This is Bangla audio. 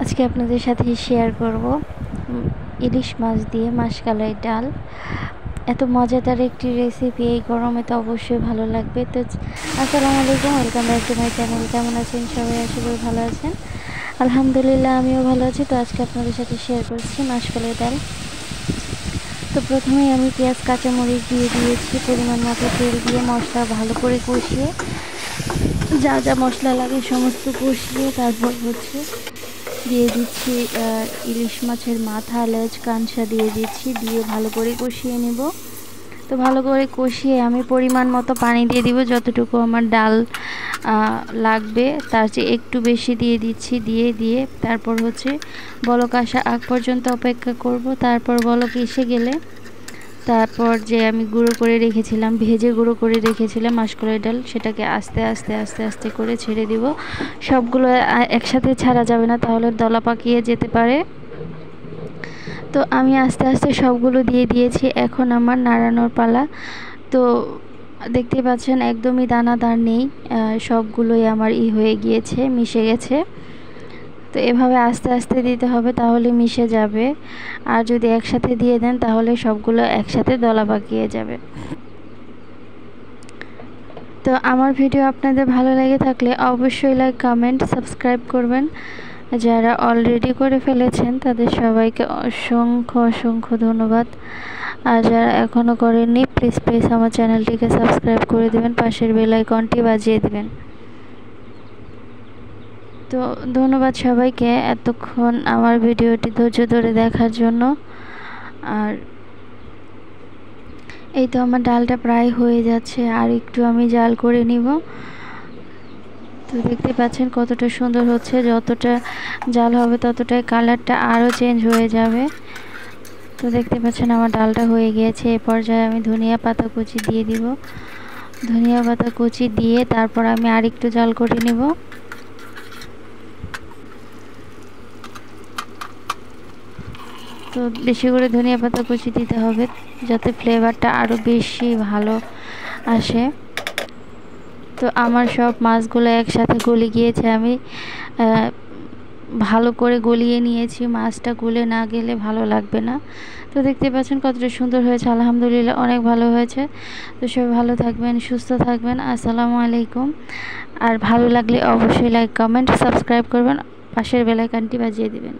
আজকে আপনাদের সাথে শেয়ার করব ইলিশ মাছ দিয়ে মাসকালাই ডাল। এত মজাদার একটি রেসিপি, এই গরমে তো অবশ্যই ভালো লাগবে। তো আসসালামু আলাইকুম, welcome back to my channel. কেমন আছেন সবাই? আশা করি ভালো আছেন। আলহামদুলিল্লাহ, আমিও ভালো আছি। তো আজকে আপনাদের সাথে শেয়ার করছি মাসকালাই ডাল। তো প্রথমেই আমি পেঁয়াজ কাঁচামরিচ দিয়ে দিয়েছি, পরিমাণ মতো তেল দিয়ে মশলা ভালো করে কষিয়ে, যা যা মশলা লাগে সমস্ত কষিয়ে তারপর দিয়ে দিচ্ছি ইলিশ মাছের মাথা, লেজ, কানসা দিয়ে দিচ্ছি, দিয়ে ভালো করে কষিয়ে নেব। তো ভালো করে কষিয়ে আমি পরিমাণ মতো পানি দিয়ে দিব, যতটুকু আমার ডাল লাগবে তার চেয়ে একটু বেশি দিয়ে দিচ্ছি। দিয়ে তারপর বলক আসা আগ পর্যন্ত অপেক্ষা করব। তারপর বলক এসে গেলে তারপর যে আমি গুঁড়ো করে রেখেছিলাম, ভেজে গুঁড়ো করে রেখেছিলাম মাসকলাই ডাল, সেটাকে আস্তে আস্তে আস্তে আস্তে করে ছেড়ে দিব। সবগুলো একসাথে ছাড়া যাবে না, তাহলে দলা পাকিয়ে যেতে পারে। তো আমি আস্তে আস্তে সবগুলো দিয়ে দিয়েছি। এখন আমার নাড়ানোর পালা। তো দেখতে পাচ্ছেন একদমই দানাদার নেই, সবগুলোই আমার হয়ে গিয়েছে, মিশে গেছে। তো এভাবে আস্তে আস্তে দিতে হবে, তাহলে মিশে যাবে। আর যদি একসাথে দিয়ে দেন তাহলে সবগুলো একসাথে দলা পাকিয়ে যাবে। তো আমার ভিডিও আপনাদের ভালো লেগে থাকলে অবশ্যই লাইক, কমেন্ট, সাবস্ক্রাইব করবেন। যারা অলরেডি করে ফেলেছেন তাদের সবাইকে অসংখ্য অসংখ্য ধন্যবাদ। আর যারা এখনও করেননি প্লিজ আমার চ্যানেলটিকে সাবস্ক্রাইব করে দেবেন, পাশের বেল আইকনটি বাজিয়ে দেবেন। তো ধন্যবাদ সবাইকে এতক্ষণ আমার ভিডিওটি ধৈর্য ধরে দেখার জন্য। আর এই তো আমার ডালটা প্রায় হয়ে যাচ্ছে, আর একটু আমি জাল করে নিব। তো দেখতে পাচ্ছেন কতটা সুন্দর হচ্ছে, যতটা জাল হবে ততটাই কালারটা আরও চেঞ্জ হয়ে যাবে। তো দেখতে পাচ্ছেন আমার ডালটা হয়ে গিয়েছে। এ পর্যায়ে আমি ধনিয়া পাতা কুচি দিয়ে দিব। ধনিয়া পাতা কুচি দিয়ে তারপর আমি আরেকটু জাল করে নেব। তো বেশি করে ধনিয়া পাতা কুচি দিতে হবে, যাতে ফ্লেভারটা আরও বেশি ভালো আসে। তো আমার সব মাছগুলো একসাথে গলে গিয়েছে, আমি ভালো করে গলিয়ে নিয়েছি। মাছটা গলে না গেলে ভালো লাগবে না। তো দেখতে পাচ্ছেন কতটা সুন্দর হয়েছে, আলহামদুলিল্লাহ অনেক ভালো হয়েছে। তো সবাই ভালো থাকবেন, সুস্থ থাকবেন। আসসালামু আলাইকুম। আর ভালো লাগলে অবশ্যই লাইক, কমেন্ট, সাবস্ক্রাইব করবেন, পাশের বেল আইকনটি বাজিয়ে দিবেন।